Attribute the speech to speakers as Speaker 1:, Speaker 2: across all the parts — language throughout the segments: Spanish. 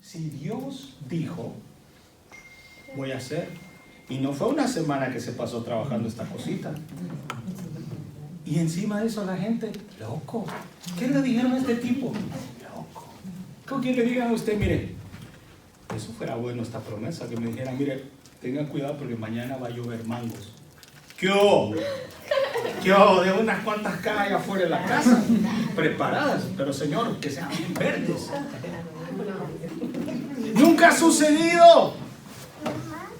Speaker 1: si Dios dijo, voy a hacer. Y no fue una semana que se pasó trabajando esta cosita. Y encima de eso la gente, loco. ¿Qué le dijeron a este tipo? Loco. ¿Con quién le digan a usted, mire, eso fuera bueno esta promesa, que me dijeran, mire, tengan cuidado porque mañana va a llover mangos. ¿Qué hubo? ¿Qué hubo? De unas cuantas cajas allá afuera de la casa, preparadas, pero Señor, que sean bien verdes. Nunca ha sucedido.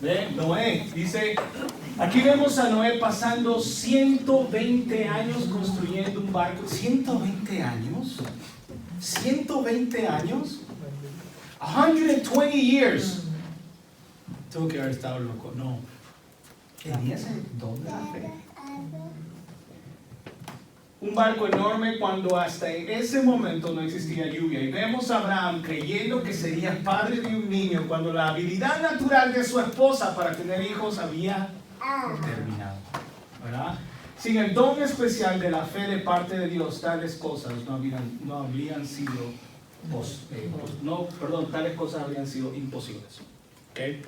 Speaker 1: ¿Ve? Noé, dice, aquí vemos a Noé pasando 120 años construyendo un barco. 120 años. 120 años. 120 years. Tengo que haber estado loco. No. Tenía ese don de la fe. Un barco enorme cuando hasta en ese momento no existía lluvia. Y vemos a Abraham creyendo que sería padre de un niño cuando la habilidad natural de su esposa para tener hijos había terminado. ¿Verdad? Sin el don especial de la fe de parte de Dios, tales cosas tales cosas habrían sido imposibles. ¿Okay?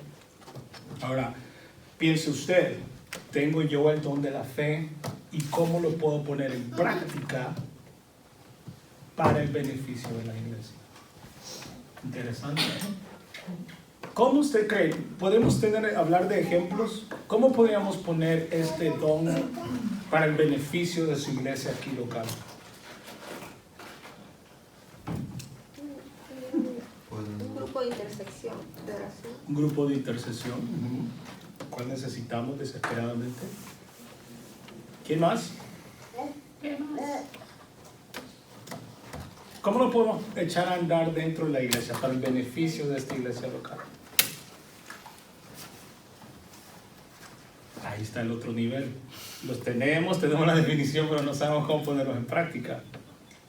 Speaker 1: Ahora, piense usted, tengo yo el don de la fe y cómo lo puedo poner en práctica para el beneficio de la iglesia. Interesante. ¿Cómo usted cree? ¿Podemos hablar de ejemplos? ¿Cómo podríamos poner este don para el beneficio de su iglesia aquí local?
Speaker 2: Un grupo de intersección, de oración.
Speaker 1: Un grupo de intercesión. ¿Cuál necesitamos desesperadamente? ¿Quién más? ¿Cómo lo podemos echar a andar dentro de la iglesia para el beneficio de esta iglesia local? Ahí está el otro nivel. Los tenemos la definición, pero no sabemos cómo ponerlos en práctica.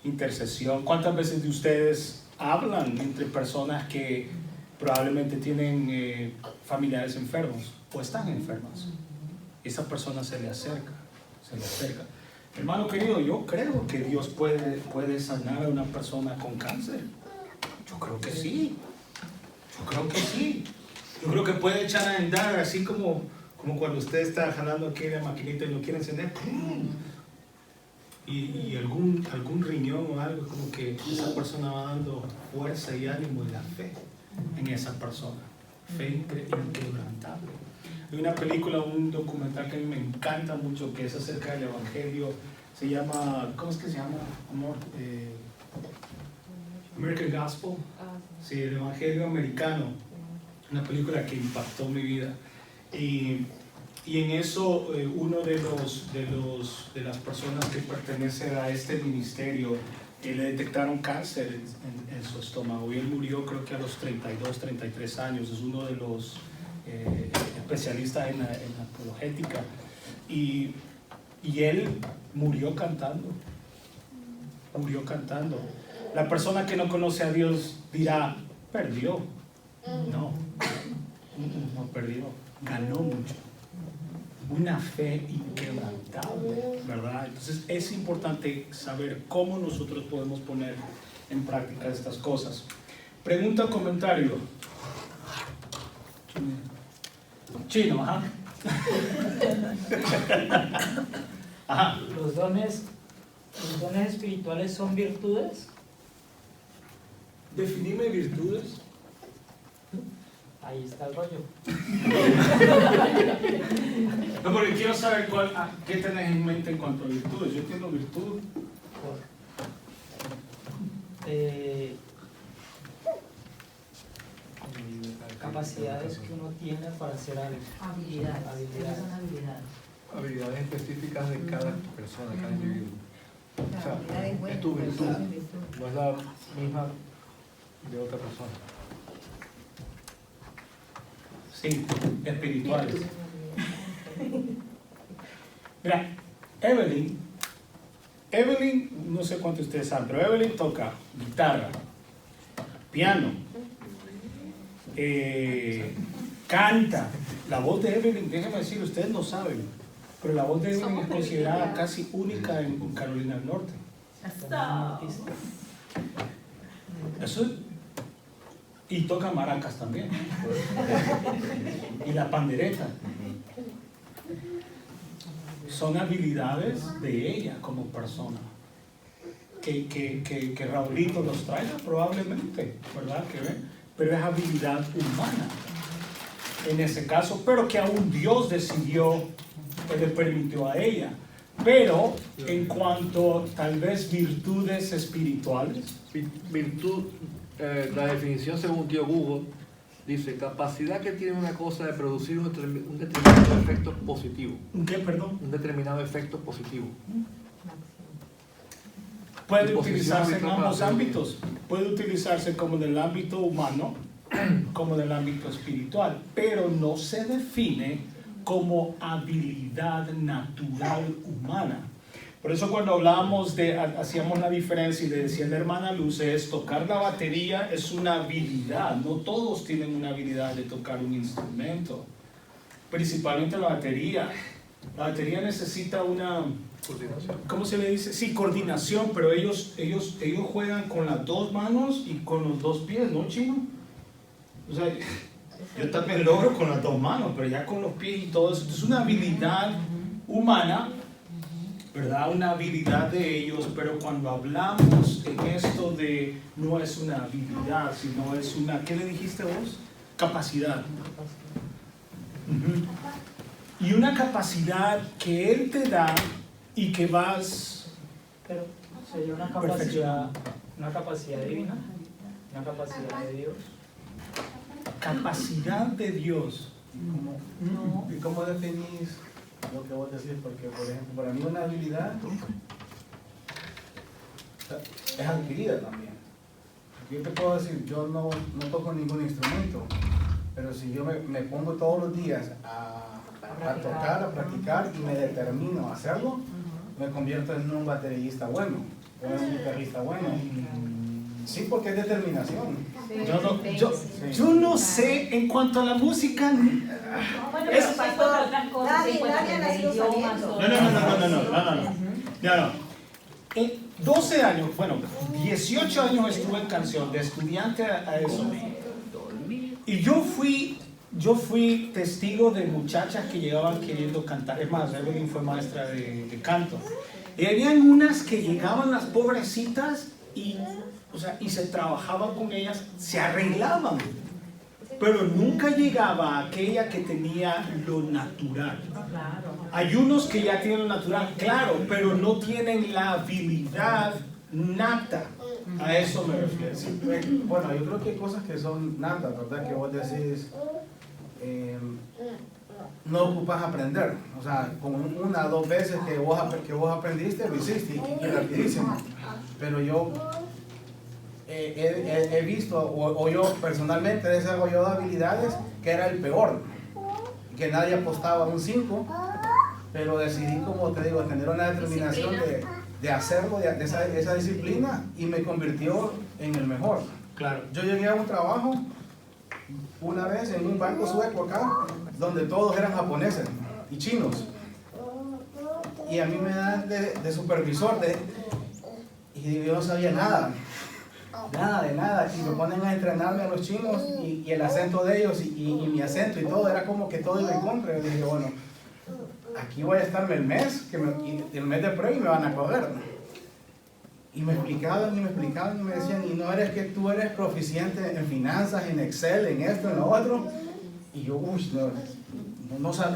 Speaker 1: Intercesión. ¿Cuántas veces de ustedes hablan entre personas que probablemente tienen familiares enfermos o están enfermas? Esa persona se le acerca. Hermano querido, yo creo que Dios puede sanar a una persona con cáncer. Yo creo que sí. Yo creo que puede echar a andar así como cuando usted está jalando aquí la maquinita y no quiere encender. Y algún riñón o algo, como que esa persona va dando fuerza y ánimo y la fe en esa persona. Fe inquebrantable. Hay una película, un documental que a mí me encanta mucho, que es acerca del Evangelio. Se llama, ¿cómo es que se llama? Amor, American Gospel. Sí, el Evangelio americano. Una película que impactó mi vida. Y en eso uno de las personas que pertenece a este ministerio le detectaron cáncer en su estómago y él murió creo que a los 32, 33 años. Es uno de los especialistas en apologética y él murió cantando. La persona que no conoce a Dios dirá, perdió. No perdió, ganó mucho. Una fe inquebrantable, ¿verdad? Entonces es importante saber cómo nosotros podemos poner en práctica estas cosas. Pregunta o comentario. Chino, ajá. Ajá.
Speaker 3: ¿Los dones espirituales son virtudes?
Speaker 1: Definime virtudes.
Speaker 3: Ahí está el rollo.
Speaker 1: No, porque quiero saber qué tenés en mente en cuanto a virtudes. Yo entiendo virtud.
Speaker 3: Capacidades que uno tiene para hacer algo.
Speaker 4: Habilidades.
Speaker 5: Habilidades específicas de cada persona, cada individuo. O sea, es tu virtud, no es la misma de otra persona.
Speaker 1: Sí, espirituales. Mira, Evelyn, no sé cuántos ustedes saben, pero Evelyn toca guitarra, piano, canta. La voz de Evelyn, déjenme decir, ustedes no saben, pero la voz de Evelyn es considerada casi única en Carolina del Norte. Eso Y toca maracas también. Y la pandereta. Son habilidades de ella como persona. Que Raulito los traiga probablemente, ¿verdad? Que ven, pero es habilidad humana en ese caso, pero que aún Dios decidió que le permitió a ella. Pero en cuanto tal vez virtudes espirituales,
Speaker 5: Virtud, la definición según tío Google, dice capacidad que tiene una cosa de producir un determinado efecto positivo.
Speaker 1: ¿qué, perdón?
Speaker 5: Un determinado efecto positivo.
Speaker 1: Puede utilizarse en ambos ámbitos. Puede utilizarse como en el ámbito humano, como en el ámbito espiritual, pero no se define como habilidad natural humana. Por eso cuando hablábamos hacíamos la diferencia y le decía la hermana Luz, tocar la batería es una habilidad. No todos tienen una habilidad de tocar un instrumento. Principalmente la batería. La batería necesita una... ¿Cómo se le dice? Sí, coordinación, pero ellos juegan con las dos manos y con los dos pies, ¿no, Chino? O sea, yo también logro con las dos manos, pero ya con los pies y todo eso. Es una habilidad humana, ¿verdad? Una habilidad de ellos, pero cuando hablamos en esto de no es una habilidad, sino es una, ¿qué le dijiste vos? Capacidad. Y una capacidad que Él te da y que vas...
Speaker 3: Pero sería una capacidad divina, una capacidad de Dios.
Speaker 1: Capacidad de Dios.
Speaker 4: ¿Y cómo definís lo que vos decís? Porque, por ejemplo, para mí una habilidad es adquirida también. Yo te puedo decir, yo no toco ningún instrumento, pero si yo me pongo todos los días a tocar, a practicar y me determino a hacerlo, me convierto en un baterista bueno, o en un guitarrista bueno. Sí, porque es determinación.
Speaker 1: Yo no sé en cuanto a la música.
Speaker 6: Bueno, pero pastor, otras cosas se encuentran en el idioma.
Speaker 1: No. En 12 años, bueno, 18 años estuve en canción, de estudiante a eso. Y yo fui testigo de muchachas que llegaban queriendo cantar. Es más, Evelyn fue maestra de canto. Y habían unas que llegaban las pobrecitas y se trabajaban con ellas, se arreglaban. Pero nunca llegaba aquella que tenía lo natural. Hay unos que ya tienen lo natural, claro, pero no tienen la habilidad nata. A eso me refiero.
Speaker 4: Sí, bueno, yo creo que hay cosas que son natas, ¿verdad? Que vos decís, no ocupas aprender. O sea, con una o dos veces que vos aprendiste, lo hiciste y rapidísimo. Pero yo he visto, o yo personalmente he desarrollado habilidades que era el peor, que nadie apostaba un 5, pero decidí, como te digo, tener una determinación de hacerlo, de esa disciplina, y me convirtió en el mejor.
Speaker 1: Claro.
Speaker 4: Yo llegué a un trabajo una vez en un banco sueco acá, donde todos eran japoneses y chinos, y a mí me dan de supervisor, y yo no sabía nada de nada, y me ponen a entrenarme a los chinos, y el acento de ellos y mi acento y todo, era como que todo iba en contra. Yo dije, bueno, aquí voy a estarme el mes, y el mes de prueba, y me van a correr. Y me explicaban y me decían, y no eres que tú eres proficiente en finanzas, en Excel, en esto, en lo otro. Y yo,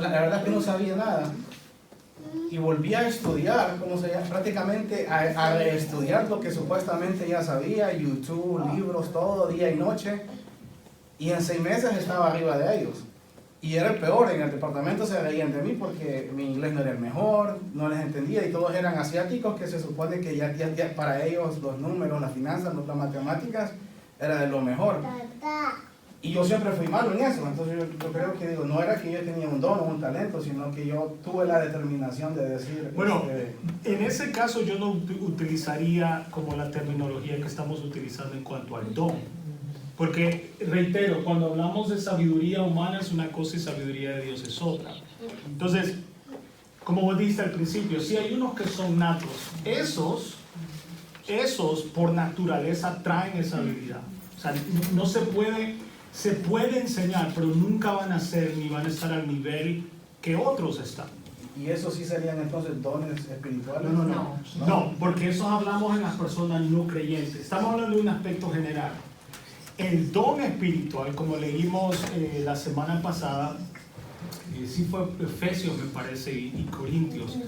Speaker 4: la verdad es que no sabía nada. Y volví a estudiar, prácticamente a reestudiar lo que supuestamente ya sabía, YouTube, libros, todo, día y noche. Y en 6 meses estaba arriba de ellos. Y era el peor, en el departamento se reían de mí porque mi inglés no era el mejor, no les entendía, y todos eran asiáticos que se supone que ya para ellos los números, las finanzas, las matemáticas, era de lo mejor. Y yo siempre fui malo en eso, entonces yo creo que no era que yo tenía un don o un talento, sino que yo tuve la determinación de decir...
Speaker 1: Bueno, en ese caso yo no utilizaría como la terminología que estamos utilizando en cuanto al don. Porque, reitero, cuando hablamos de sabiduría humana es una cosa y sabiduría de Dios es otra. Entonces, como vos dijiste al principio, sí hay unos que son natos. Esos por naturaleza traen esa habilidad. O sea, no se puede enseñar, pero nunca van a ser ni van a estar al nivel que otros están.
Speaker 4: ¿Y eso sí serían entonces dones espirituales?
Speaker 1: No, porque eso hablamos en las personas no creyentes. Estamos hablando de un aspecto general. El don espiritual, como leímos la semana pasada, sí fue Efesios me parece y Corintios,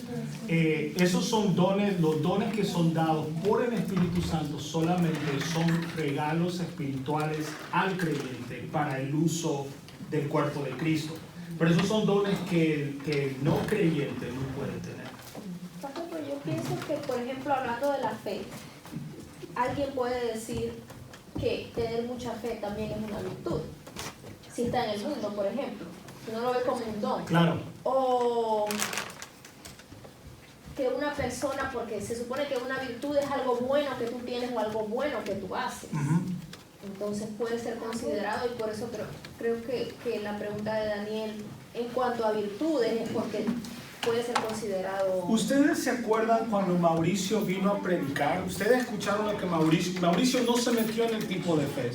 Speaker 1: esos son dones, los dones que son dados por el Espíritu Santo solamente son regalos espirituales al creyente para el uso del cuerpo de Cristo. Pero esos son dones que el no creyente no puede tener.
Speaker 2: Pastor, pero yo pienso que, por ejemplo, hablando de la fe, alguien puede decir que tener mucha fe también es una virtud. Si está en el mundo, por ejemplo, si no lo ve como un don.
Speaker 1: Claro.
Speaker 2: O que una persona, porque se supone que una virtud es algo bueno que tú tienes o algo bueno que tú haces. Entonces puede ser considerado, y por eso creo que la pregunta de Daniel en cuanto a virtudes es porque puede ser considerado.
Speaker 1: ¿Ustedes se acuerdan cuando Mauricio vino a predicar? ¿Ustedes escucharon lo que Mauricio no se metió en el tipo de fe?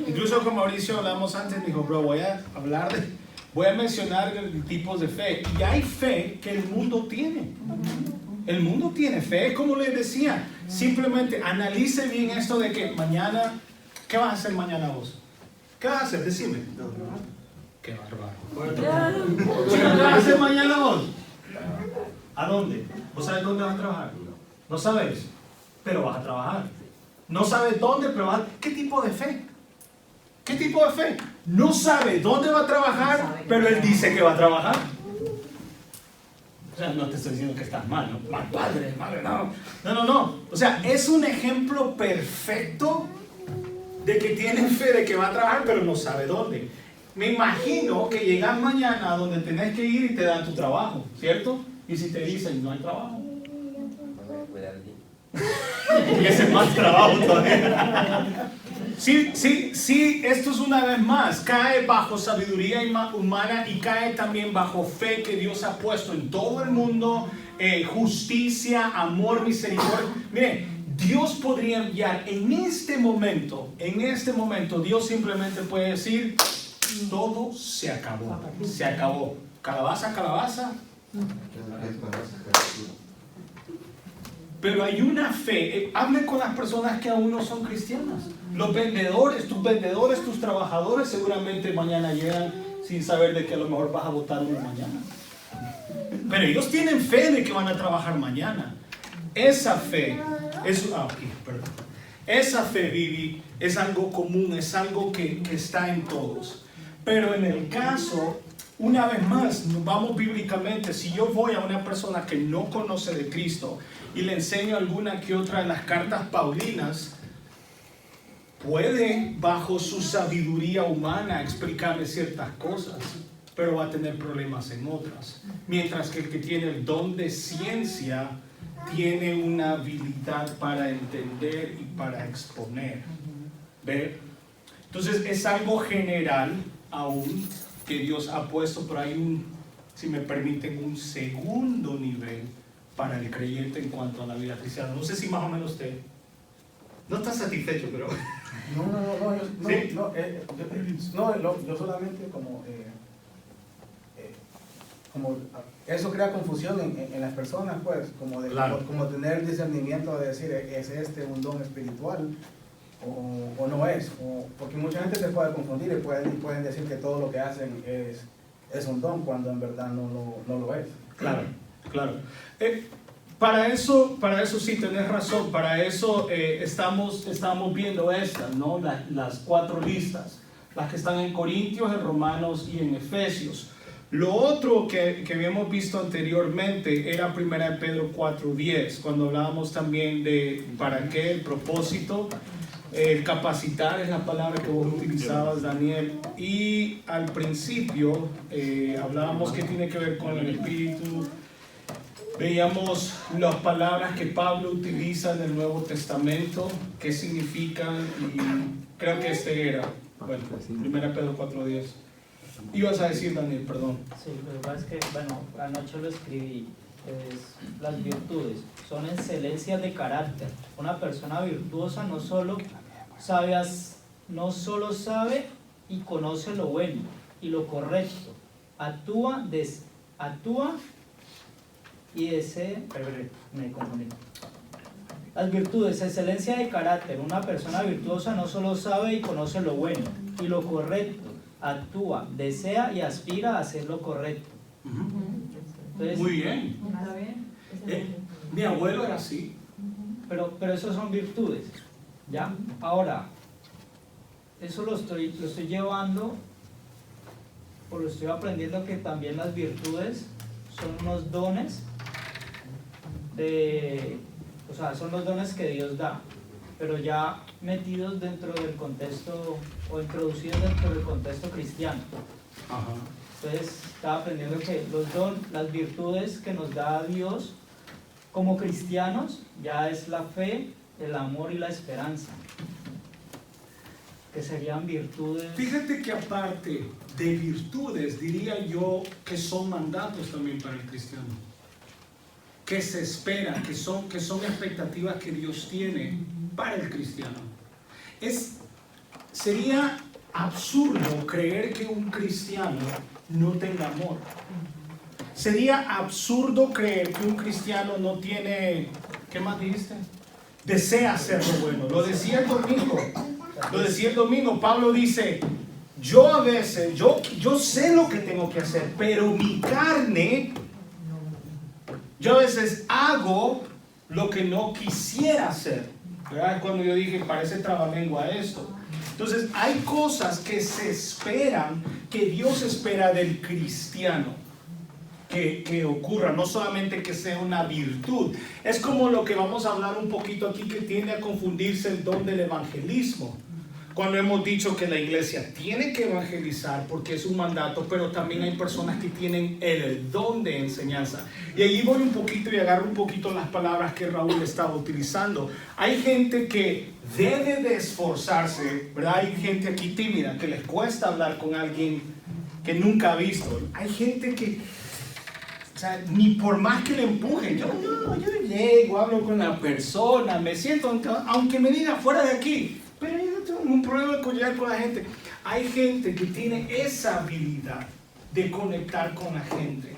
Speaker 1: Incluso con Mauricio hablamos antes, me dijo, bro, voy a mencionar el tipo de fe. Y hay fe que el mundo tiene. El mundo tiene fe, como les decía. Simplemente analice bien esto de que mañana, ¿qué vas a hacer mañana vos? ¿Qué vas a hacer? Decime. Qué bárbaro. ¿Qué vas a hacer mañana vos? ¿A dónde? ¿Vos sabés dónde vas a trabajar? No sabes, pero vas a trabajar. No sabes dónde, pero vas a... ¿Qué tipo de fe? ¿Qué tipo de fe? No sabe dónde va a trabajar, pero él dice que va a trabajar. O sea, no te estoy diciendo que estás mal, ¿no? Mal padre, madre, no. No. O sea, es un ejemplo perfecto de que tiene fe de que va a trabajar, pero no sabe dónde. Me imagino que llegas mañana a donde tenés que ir y te dan tu trabajo, ¿cierto? Y si te dicen, no hay trabajo. Y ese es más trabajo todavía. Sí, esto es una vez más, cae bajo sabiduría humana y cae también bajo fe que Dios ha puesto en todo el mundo, justicia, amor, misericordia. Miren, Dios podría enviar en este momento, Dios simplemente puede decir, todo se acabó. Calabaza. Pero hay una fe, hable con las personas que aún no son cristianas. Los vendedores, tus trabajadores seguramente mañana llegan sin saber de que a lo mejor vas a votar uno mañana. Pero ellos tienen fe de que van a trabajar mañana. Esa fe, esa fe, Vivi, es algo común, es algo que está en todos. Pero en el caso, una vez más, vamos bíblicamente, si yo voy a una persona que no conoce de Cristo y le enseño alguna que otra de las cartas paulinas, puede bajo su sabiduría humana explicarle ciertas cosas, pero va a tener problemas en otras. Mientras que el que tiene el don de ciencia tiene una habilidad para entender y para exponer. ¿Ve? Entonces es algo general aún que Dios ha puesto, pero hay si me permiten, un segundo nivel para el creyente en cuanto a la vida cristiana. No sé si más o menos usted no está satisfecho, pero...
Speaker 4: Yo solamente como eso crea confusión en las personas, pues, como tener discernimiento de decir, ¿es este un don espiritual o no es? Porque mucha gente se puede confundir y pueden decir que todo lo que hacen es un don cuando en verdad no lo es.
Speaker 1: Claro. Para eso sí tenés razón, para eso estamos viendo estas, ¿no? Las 4 listas, las que están en Corintios, en Romanos y en Efesios. Lo otro que habíamos visto anteriormente era 1 Pedro 4:10, cuando hablábamos también de para qué, el propósito, capacitar es la palabra que vos utilizabas, Daniel, y al principio hablábamos que tiene que ver con el Espíritu. Veíamos las palabras que Pablo utiliza en el Nuevo Testamento, qué significan, y creo que era, 1 Pedro 4:10. Ibas a decir, Daniel, perdón.
Speaker 3: Sí, lo que pasa es que, anoche lo escribí, las virtudes son excelencias de carácter. Una persona virtuosa no solo sabe no solo sabe y conoce lo bueno y lo correcto, actúa y desea, me confundí. Las virtudes, excelencia de carácter. Una persona virtuosa no solo sabe y conoce lo bueno y lo correcto, actúa, desea y aspira a hacer lo correcto. Entonces,
Speaker 1: Muy bien.
Speaker 6: ¿Está bien?
Speaker 1: Mi abuelo era así.
Speaker 3: pero eso son virtudes, ¿ya? Ahora, eso lo estoy llevando, o lo estoy aprendiendo, que también las virtudes son unos dones o sea, son los dones que Dios da, pero ya metidos dentro del contexto, o introducidos dentro del contexto cristiano.
Speaker 1: Ajá.
Speaker 3: Entonces, estaba aprendiendo que las virtudes que nos da Dios como cristianos, ya es la fe, el amor y la esperanza, que serían virtudes.
Speaker 1: Fíjate que aparte de virtudes, diría yo que son mandatos también para el cristiano, que se esperan, que son expectativas que Dios tiene para el cristiano. Sería absurdo creer que un cristiano no tenga amor. Sería absurdo creer que un cristiano no tiene, ¿qué más dijiste? Desea hacer lo bueno. Lo decía el domingo. Pablo dice, yo a veces, yo sé lo que tengo que hacer, pero mi carne, yo a veces hago lo que no quisiera hacer. ¿Verdad? Cuando yo dije, parece trabalengua esto. Entonces, hay cosas que se esperan, que Dios espera del cristiano que ocurra, no solamente que sea una virtud. Es como lo que vamos a hablar un poquito aquí, que tiende a confundirse el don del evangelismo. Cuando hemos dicho que la iglesia tiene que evangelizar porque es un mandato, pero también hay personas que tienen el don de enseñanza. Y ahí voy un poquito y agarro un poquito las palabras que Raúl estaba utilizando. Hay gente que debe de esforzarse, ¿verdad? Hay gente aquí tímida, que les cuesta hablar con alguien que nunca ha visto. Hay gente que, o sea, ni por más que le empujen, yo llego, hablo con la persona, me siento, aunque me diga fuera de aquí, pero yo no tengo ningún problema con llegar con la gente. Hay gente que tiene esa habilidad de conectar con la gente.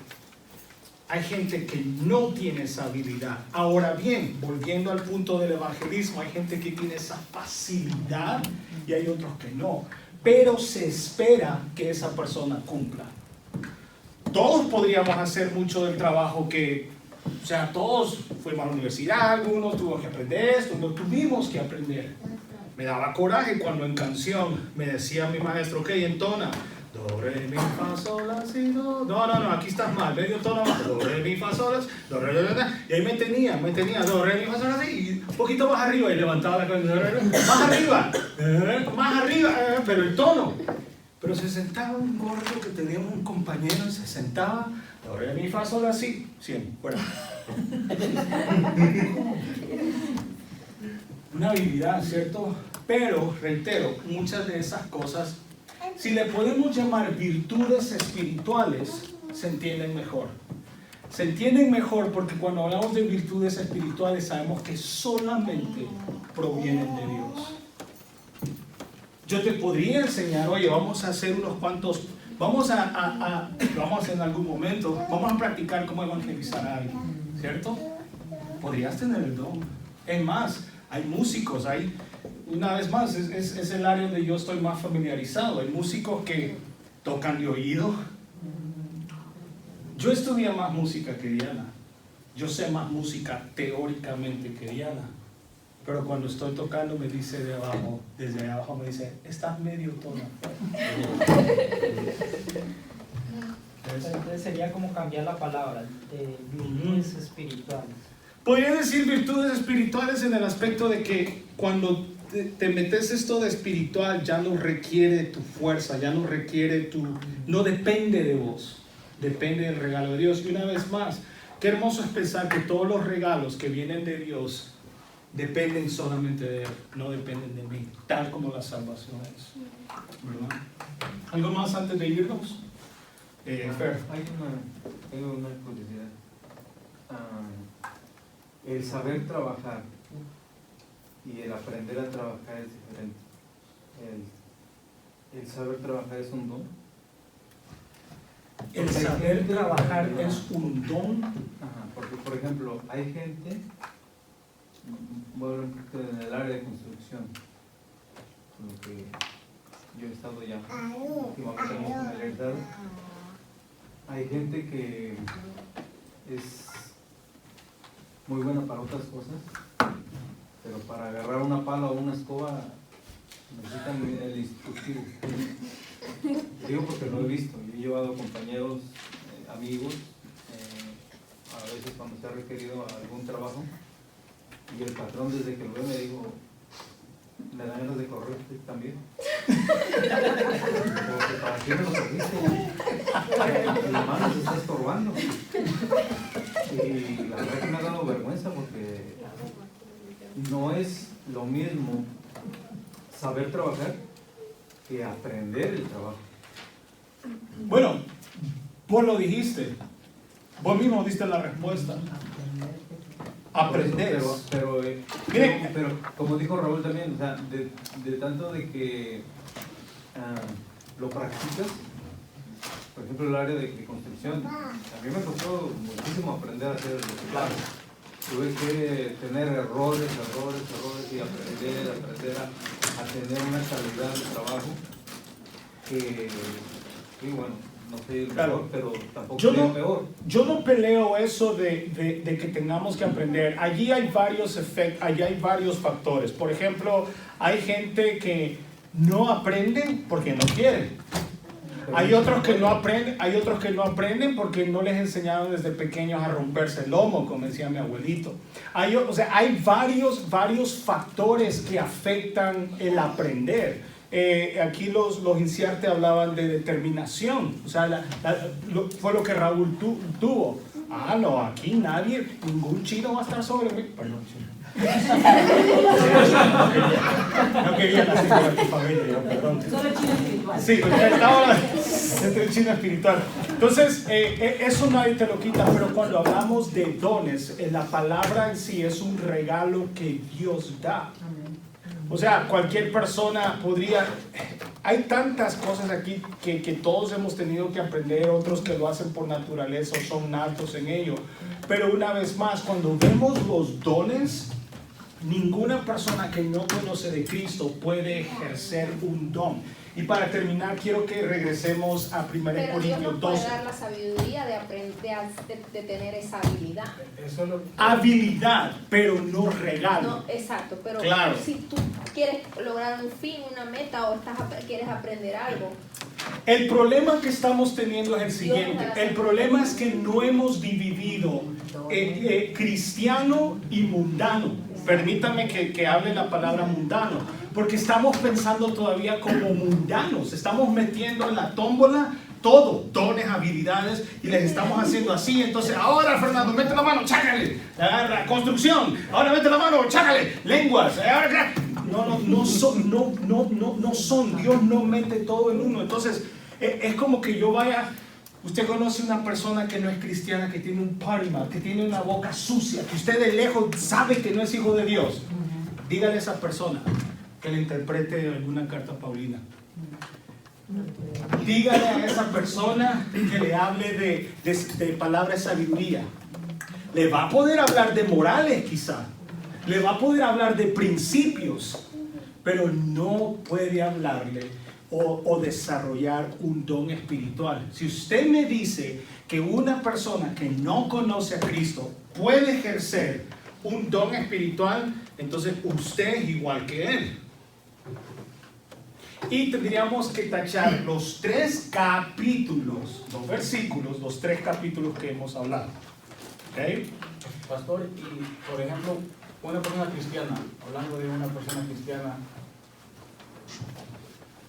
Speaker 1: Hay gente que no tiene esa habilidad. Ahora bien, volviendo al punto del evangelismo, hay gente que tiene esa facilidad y hay otros que no. Pero se espera que esa persona cumpla. Todos podríamos hacer mucho del trabajo que, o sea, todos fuimos a la universidad, algunos tuvimos que aprender esto, no tuvimos que aprender. Me daba coraje cuando en canción me decía mi maestro, ok, entona, do, re, mi, fa, sol, la, si, do. No, aquí estás mal, medio tono más, do, re, mi, fa, sol, la, do, re, y ahí me tenía, do, re, mi, fa, sol, la, y un poquito más arriba, y levantaba la cabeza, más arriba, pero el tono. Pero se sentaba un gordo que teníamos un compañero, se sentaba, do, re, mi, fa, sol, así, 100, fuera. Una habilidad, ¿cierto? Pero, reitero, muchas de esas cosas, si le podemos llamar virtudes espirituales, se entienden mejor. Se entienden mejor porque cuando hablamos de virtudes espirituales sabemos que solamente provienen de Dios. Yo te podría enseñar, oye, vamos a hacer unos cuantos, vamos a en algún momento, vamos a practicar cómo evangelizar a alguien, ¿cierto? Podrías tener el don. Es más, hay músicos, una vez más, es el área donde yo estoy más familiarizado. Hay músicos que tocan de oído. Yo estudié más música que Diana. Yo sé más música teóricamente que Diana. Pero cuando estoy tocando me dice desde ahí abajo me dice, estás medio tono.
Speaker 3: Entonces sería como cambiar la palabra de virtudes espirituales.
Speaker 1: Podría decir virtudes espirituales en el aspecto de que cuando te metes esto de espiritual ya no requiere tu fuerza, ya no requiere no depende de vos, depende del regalo de Dios. Y una vez más, qué hermoso es pensar que todos los regalos que vienen de Dios dependen solamente de Él, no dependen de mí, tal como la salvación es, ¿verdad? ¿Algo más antes de irnos? Fer.
Speaker 5: Tengo una curiosidad. El saber trabajar y el aprender a trabajar es diferente. el saber trabajar es un don.
Speaker 1: El saber trabajar es un don.
Speaker 5: Ajá, porque por ejemplo, hay gente, bueno, en el área de construcción, con lo que yo he estado ya últimamente muy familiarizado, hay gente que es muy buena para otras cosas, pero para agarrar una pala o una escoba necesitan el instructivo. Digo porque lo he visto, yo he llevado compañeros, amigos, a veces cuando se ha requerido algún trabajo, y el patrón desde que lo ve me dijo, me dan ganas de correrte también. Porque para qué me lo corriste, la mano se está estorbando. Y la verdad que me ha dado vergüenza porque no es lo mismo saber trabajar que aprender el trabajo.
Speaker 1: Bueno, vos lo dijiste. Vos mismo diste la respuesta. Aprender.
Speaker 5: Pero como dijo Raúl también, o sea, de tanto de que lo practicas, por ejemplo el área de construcción, a mí me costó muchísimo aprender a hacer lo que claro. Tuve que tener errores y aprender a tener una calidad de trabajo que bueno, no soy el mejor, pero tampoco soy el peor.
Speaker 1: Yo no peleo eso de que tengamos que aprender. Allí hay varios efectos, allí hay varios factores. Por ejemplo, hay gente que no aprende porque no quiere. Hay otros que no aprenden porque no les enseñaron desde pequeños a romperse el lomo, como decía mi abuelito. Hay varios factores que afectan el aprender. Aquí los INCIARTE hablaban de determinación, o sea, fue lo que Raúl tuvo. Ah, no, aquí ningún chino va a estar sobre mí. Perdón, chino. No quería nacer con tu familia, perdón.
Speaker 6: Solo el chino espiritual.
Speaker 1: Sí, estaba entre el chino espiritual. Entonces, eso nadie te lo quita, pero cuando hablamos de dones, la palabra en sí es un regalo que Dios da. O sea, cualquier persona podría... Hay tantas cosas aquí que todos hemos tenido que aprender, otros que lo hacen por naturaleza o son natos en ello. Pero una vez más, cuando vemos los dones, ninguna persona que no conoce de Cristo puede ejercer un don. Y para terminar, quiero que regresemos a 1 Corintios 12. Pero Dios nos puede
Speaker 2: dar la sabiduría de aprender, de tener esa habilidad.
Speaker 1: Eso lo... Habilidad, pero no regalo.
Speaker 2: No, exacto, pero
Speaker 1: claro.
Speaker 2: Si tú quieres lograr un fin, una meta o quieres aprender algo.
Speaker 1: El problema que estamos teniendo es el siguiente. El problema es que no hemos dividido cristiano y mundano. Permítame que hable la palabra mundano, porque estamos pensando todavía como mundanos. Estamos metiendo en la tómbola todo, dones, habilidades, y les estamos haciendo así. Entonces, ahora Fernando, mete la mano, chácale. Agarra, construcción, ahora mete la mano, chácale. Lenguas, ahora... No son, Dios no mete todo en uno. Entonces, es como que yo vaya... Usted conoce una persona que no es cristiana, que tiene un party mouth, que tiene una boca sucia, que usted de lejos sabe que no es hijo de Dios. Dígale a esa persona que le interprete alguna carta paulina. Dígale a esa persona que le hable de palabras de sabiduría. Le va a poder hablar de morales quizá. Le va a poder hablar de principios, pero no puede hablarle o desarrollar un don espiritual. Si usted me dice que una persona que no conoce a Cristo puede ejercer un don espiritual, entonces usted es igual que él. Y tendríamos que tachar los 3 capítulos, los versículos, los 3 capítulos que hemos hablado. ¿Okay?
Speaker 4: Pastor, y por ejemplo, una persona cristiana, hablando de una persona cristiana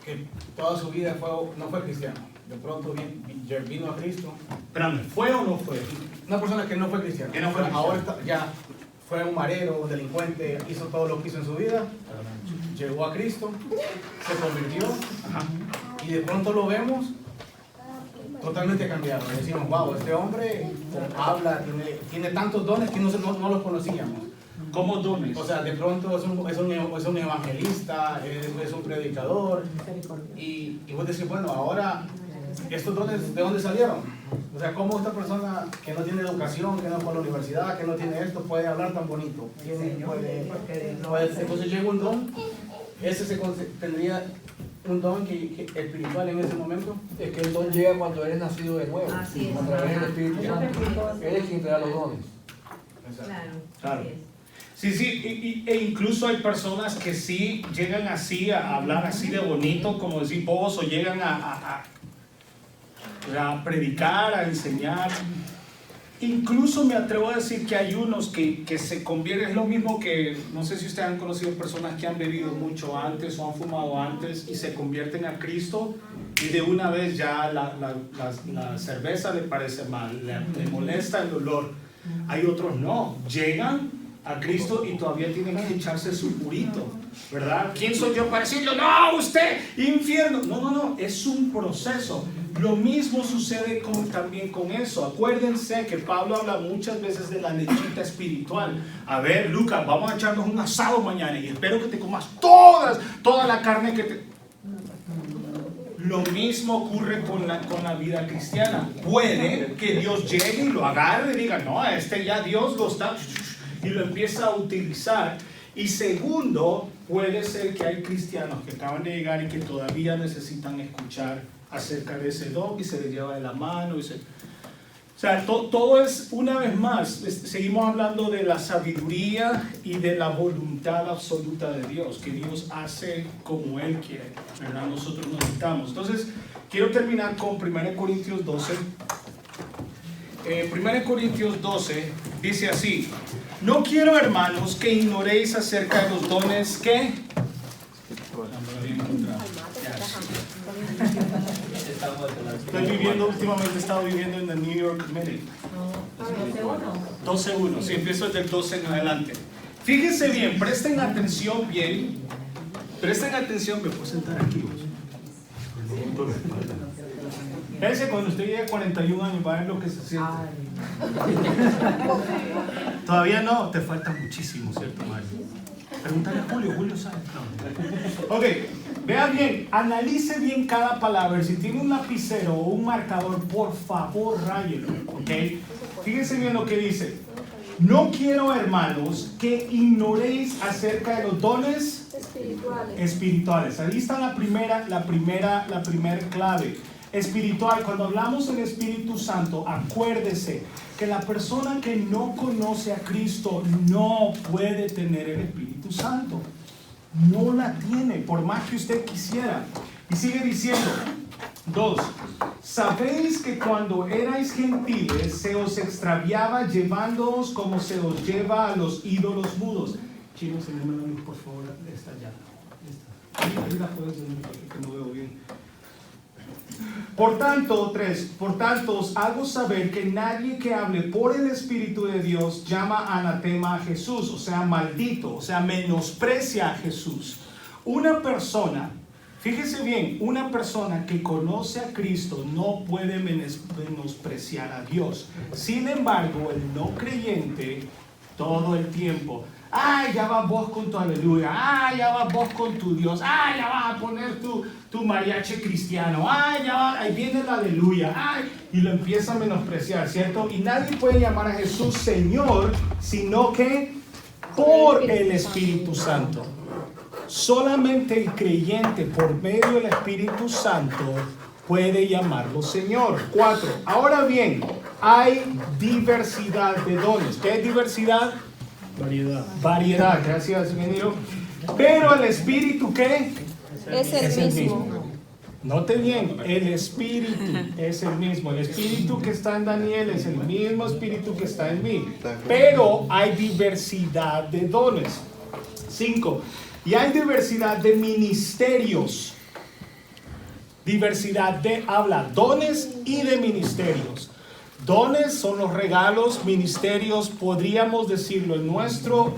Speaker 4: que toda su vida no fue cristiano, de pronto vino a Cristo.
Speaker 1: Espérame, ¿fue o no fue?
Speaker 4: Una persona que no fue cristiana.
Speaker 1: Que no fue cristiano.
Speaker 4: Ahora ya fue un marero, un delincuente, hizo todo lo que hizo en su vida, llegó a Cristo, se convirtió, y de pronto lo vemos totalmente cambiado. Decimos, wow, este hombre habla, tiene tantos dones que no los conocíamos.
Speaker 1: ¿Cómo dones?
Speaker 4: O sea, de pronto es un evangelista, es un predicador, y vos decís, bueno, ahora, ¿estos dones de dónde salieron? O sea, ¿cómo esta persona que no tiene educación, que no fue a la universidad, que no tiene esto, puede hablar tan bonito? Entonces llega un don, ese tendría un don que espiritual en ese momento.
Speaker 7: Es que el don llega cuando eres nacido de nuevo,
Speaker 6: Así es.
Speaker 7: a través del Espíritu
Speaker 6: Eso te explicó,
Speaker 7: Santo.
Speaker 6: sí.
Speaker 7: Él es quien te da los dones.
Speaker 6: Claro.
Speaker 1: Claro.
Speaker 6: Así es.
Speaker 1: Sí, e incluso hay personas que sí llegan así a hablar así de bonito, como decir vos, o llegan a predicar, a enseñar. Incluso me atrevo a decir que hay unos que se convierten, es lo mismo que, no sé si ustedes han conocido personas que han bebido mucho antes o han fumado antes y se convierten a Cristo y de una vez ya la cerveza le parece mal, le molesta el olor. Hay otros no, llegan a Cristo y todavía tienen que echarse su purito, ¿verdad? ¿Quién soy yo para decirlo? No, usted, infierno. No, es un proceso. Lo mismo sucede también con eso. Acuérdense que Pablo habla muchas veces de la lechita espiritual. A ver, Lucas, vamos a echarnos un asado mañana y espero que te comas toda la carne que te... Lo mismo ocurre con la vida cristiana. Puede que Dios llegue y lo agarre y diga, no, ya Dios lo está... y lo empieza a utilizar. Y segundo, puede ser que hay cristianos que acaban de llegar y que todavía necesitan escuchar acerca de ese don y se les lleva de la mano. O sea, todo es, una vez más, seguimos hablando de la sabiduría y de la voluntad absoluta de Dios, que Dios hace como Él quiere, ¿verdad? Nosotros nos necesitamos. Entonces, quiero terminar con 1 Corintios 12. 1 Corintios 12 dice así: no quiero, hermanos, que ignoréis acerca de los dones que... Últimamente he estado viviendo en the New York Minute. 12.1, sí, empiezo desde el 12 en adelante. Fíjense bien, presten atención bien. Me puedo sentar aquí vos. Fíjense, cuando usted llegue a 41 años va a ver lo que se siente. Todavía no, te falta muchísimo, ¿cierto, Mario? Pregúntale a Julio sabe. No. Ok, vea bien, analice bien cada palabra. Si tiene un lapicero o un marcador, por favor, ráyelo, ¿ok? Fíjense bien lo que dice. No quiero, hermanos, que ignoréis acerca de los dones espirituales. Ahí está la primera clave. Espiritual, cuando hablamos del Espíritu Santo, acuérdese que la persona que no conoce a Cristo no puede tener el Espíritu Santo. No la tiene, por más que usted quisiera. Y sigue diciendo, 2. Sabéis que cuando erais gentiles se os extraviaba llevándoos como se os lleva a los ídolos mudos. Chino, enséñame la luz, por favor, esta ya. Ahí la puedes ver porque no veo bien. Por tanto, 3, por tanto os hago saber que nadie que hable por el Espíritu de Dios llama anatema a Jesús, o sea, maldito, o sea, menosprecia a Jesús. Una persona, fíjese bien, una persona que conoce a Cristo no puede menospreciar a Dios. Sin embargo, el no creyente, todo el tiempo, ay, ya vas vos con tu aleluya, ay, ya vas vos con tu Dios, ay, ya vas a poner tu mariachi cristiano, ay, ya va, ahí viene la aleluya, ay, y lo empieza a menospreciar, ¿cierto? Y nadie puede llamar a Jesús Señor, sino que por el Espíritu Santo. Solamente el creyente por medio del Espíritu Santo puede llamarlo Señor. 4. Ahora bien, hay diversidad de dones. ¿Qué es diversidad? Variedad, gracias, ingeniero. Pero el Espíritu, ¿qué?
Speaker 2: Es el mismo.
Speaker 1: Note bien, el Espíritu es el mismo. El Espíritu que está en Daniel es el mismo Espíritu que está en mí. Pero hay diversidad de dones. 5. Y hay diversidad de ministerios. Diversidad de dones y de ministerios. Dones son los regalos, ministerios, podríamos decirlo en nuestro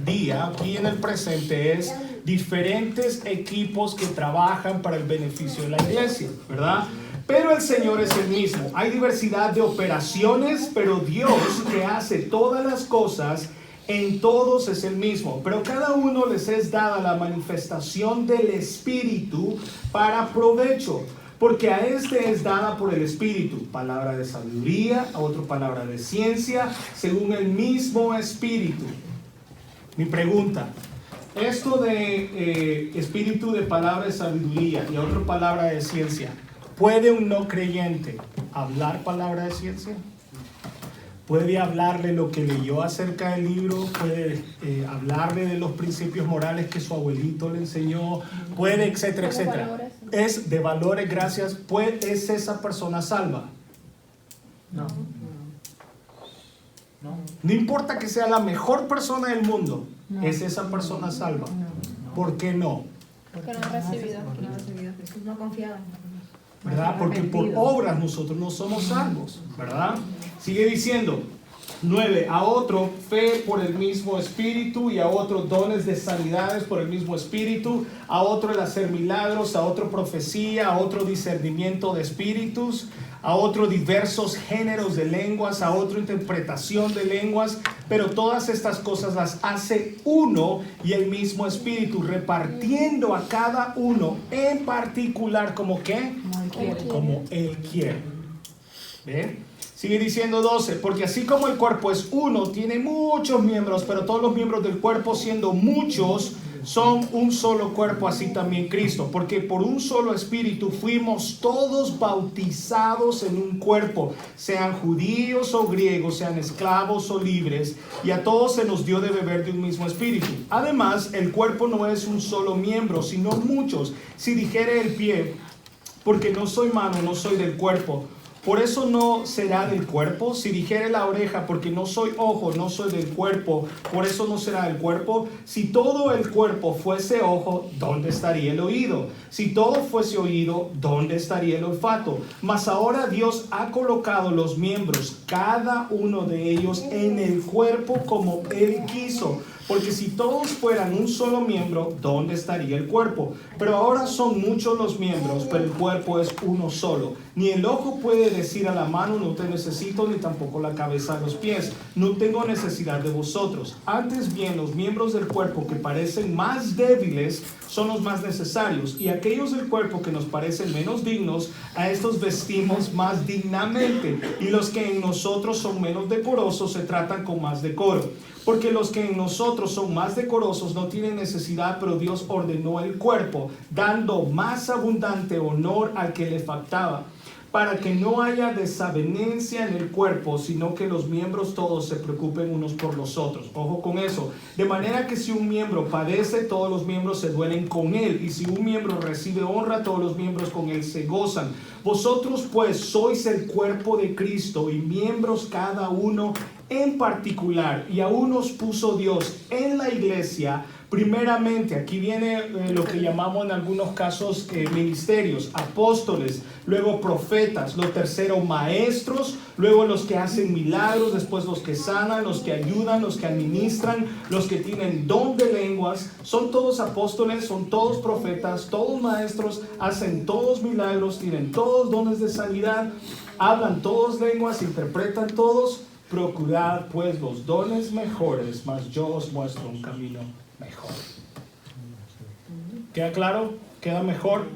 Speaker 1: día, aquí en el presente, es diferentes equipos que trabajan para el beneficio de la iglesia, ¿verdad? Pero el Señor es el mismo. Hay diversidad de operaciones, pero Dios, que hace todas las cosas en todos es el mismo, pero cada uno les es dada la manifestación del Espíritu para provecho. Porque a este es dada por el Espíritu palabra de sabiduría, a otro palabra de ciencia, según el mismo Espíritu. Mi pregunta, esto de espíritu de palabra de sabiduría y a otra palabra de ciencia, ¿puede un no creyente hablar palabra de ciencia? ¿Puede hablarle lo que leyó acerca del libro? ¿Puede hablarle de los principios morales que su abuelito le enseñó? ¿Puede, etcétera, etcétera? Es de valores, gracias. ¿Es esa persona salva?
Speaker 3: No.
Speaker 1: No importa que sea la mejor persona del mundo, ¿es esa persona salva? ¿Por qué no?
Speaker 2: Que no han recibido.
Speaker 6: Jesús no confiaba.
Speaker 1: ¿Verdad? Porque por obras nosotros no somos salvos, ¿verdad? Sigue diciendo, 9, a otro fe por el mismo Espíritu y a otro dones de sanidades por el mismo Espíritu, a otro el hacer milagros, a otro profecía, a otro discernimiento de espíritus, a otro diversos géneros de lenguas, a otro interpretación de lenguas, pero todas estas cosas las hace uno y el mismo Espíritu, repartiendo a cada uno en particular como ¿qué? Como Él quiere. ¿Ve? Sigue diciendo 12, porque así como el cuerpo es uno, tiene muchos miembros, pero todos los miembros del cuerpo, siendo muchos, son un solo cuerpo, así también Cristo. Porque por un solo Espíritu fuimos todos bautizados en un cuerpo, sean judíos o griegos, sean esclavos o libres, y a todos se nos dio de beber de un mismo Espíritu. Además, el cuerpo no es un solo miembro, sino muchos. Si dijere el pie, porque no soy mano, no soy del cuerpo, por eso no será del cuerpo. Si dijere la oreja, porque no soy ojo, no soy del cuerpo, por eso no será del cuerpo. Si todo el cuerpo fuese ojo, ¿dónde estaría el oído? Si todo fuese oído, ¿dónde estaría el olfato? Mas ahora Dios ha colocado los miembros, cada uno de ellos, en el cuerpo como Él quiso. Porque si todos fueran un solo miembro, ¿dónde estaría el cuerpo? Pero ahora son muchos los miembros, pero el cuerpo es uno solo. Ni el ojo puede decir a la mano, no te necesito, ni tampoco la cabeza a los pies, no tengo necesidad de vosotros. Antes bien, los miembros del cuerpo que parecen más débiles son los más necesarios, y aquellos del cuerpo que nos parecen menos dignos, a estos vestimos más dignamente, y los que en nosotros son menos decorosos se tratan con más decoro. Porque los que en nosotros son más decorosos no tienen necesidad, pero Dios ordenó el cuerpo, dando más abundante honor al que le faltaba, para que no haya desavenencia en el cuerpo, sino que los miembros todos se preocupen unos por los otros. Ojo con eso. De manera que si un miembro padece, todos los miembros se duelen con él, y si un miembro recibe honra, todos los miembros con él se gozan. Vosotros pues sois el cuerpo de Cristo, y miembros cada uno en particular, y aún nos puso Dios en la iglesia primeramente. Aquí viene lo que llamamos en algunos casos ministerios, apóstoles, luego profetas, lo tercero maestros, luego los que hacen milagros, después los que sanan, los que ayudan, los que administran, los que tienen don de lenguas. Son todos apóstoles, son todos profetas, todos maestros, hacen todos milagros, tienen todos dones de sanidad, hablan todos lenguas, interpretan todos. Procurad pues los dones mejores, mas yo os muestro un camino mejor. ¿Queda claro? ¿Queda mejor?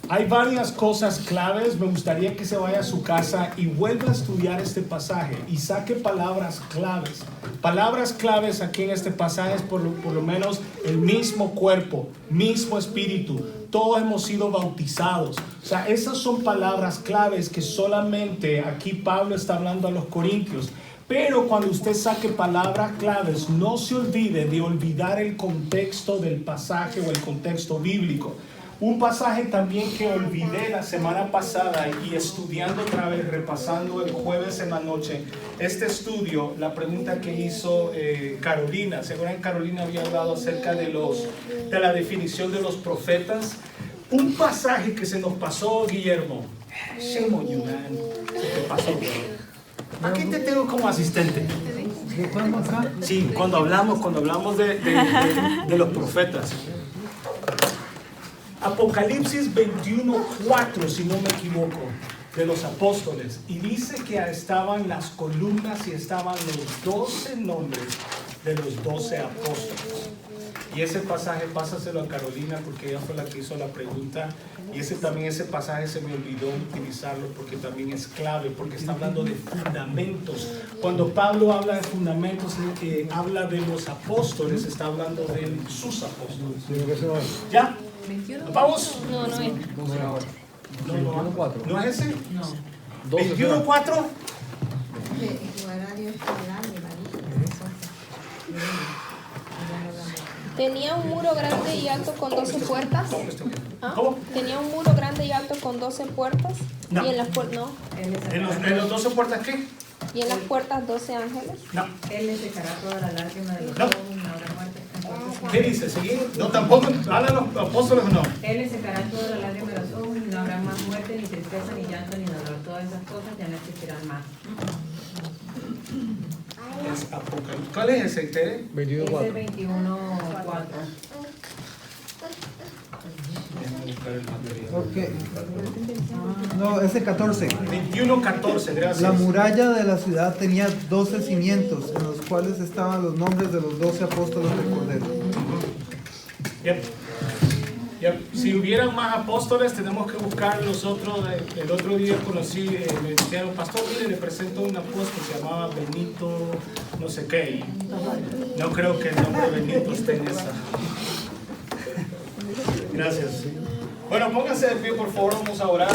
Speaker 1: Hay varias cosas claves. Me gustaría que se vaya a su casa y vuelva a estudiar este pasaje y saque palabras claves. Palabras claves aquí en este pasaje es por lo menos el mismo cuerpo, mismo espíritu. Todos hemos sido bautizados. O sea, esas son palabras claves que solamente aquí Pablo está hablando a los corintios. Pero cuando usted saque palabras claves, no se olvide de olvidar el contexto del pasaje o el contexto bíblico. Un pasaje también que olvidé la semana pasada y estudiando otra vez, repasando el jueves en la noche, este estudio, la pregunta que hizo Carolina. Seguro que Carolina había hablado acerca de la definición de los profetas. Un pasaje que se nos pasó, Guillermo. Shame on you, man. Se te pasó, bro. Aquí te tengo como asistente. Sí, cuando hablamos de los profetas. Apocalipsis 21:4, si no me equivoco. de los apóstoles. Y dice que estaban las columnas y estaban los 12 nombres de los 12 apóstoles. Y ese pasaje, pásaselo a Carolina porque ella fue la que hizo la pregunta. Y ese pasaje se me olvidó utilizarlo porque también es clave, porque está hablando de fundamentos. Cuando Pablo habla de fundamentos, habla de los apóstoles, está hablando de sus apóstoles. ¿Ya? ¿Nos vamos?
Speaker 2: No, no es.
Speaker 1: ¿No es ese?
Speaker 6: No.
Speaker 1: 21:4.
Speaker 2: Tenía un muro grande y alto con 12 puertas. ¿Ah?
Speaker 1: ¿Cómo?
Speaker 2: Tenía un muro grande y alto con 12 puertas.
Speaker 1: No.
Speaker 2: Y en las puertas, no.
Speaker 1: ¿En los 12 puertas qué?
Speaker 2: Y en las puertas 12 ángeles.
Speaker 1: No.
Speaker 6: Él le secará toda la lágrima de los
Speaker 1: No.
Speaker 6: ojos, no habrá muerte. Entonces,
Speaker 1: ¿Qué dice? ¿Sí? No, tampoco. ¿Hablan los apóstoles o no?
Speaker 6: Él le secará toda la lágrima de los ojos, y no habrá más muerte, ni tristeza, ni llanto, ni dolor. Todas esas cosas ya no existirán más.
Speaker 1: Es Apocalipsis. ¿Cuál es ese, Tere?
Speaker 7: 21:4.
Speaker 6: Ese 21:4.
Speaker 8: Ok. No, ese 14.
Speaker 1: 21:14, gracias.
Speaker 8: La muralla de la ciudad tenía 12 cimientos, en los cuales estaban los nombres de los 12 apóstoles del Cordero.
Speaker 1: Yep. Yep. Si hubieran más apóstoles, tenemos que buscar los otros. El otro día conocí, me dijeron, pastor, mire, le presento un apóstol, se llamaba Benito, no sé qué. Y no creo que el nombre Benito esté en esa. Gracias. Bueno, pónganse de pie, por favor, vamos a orar.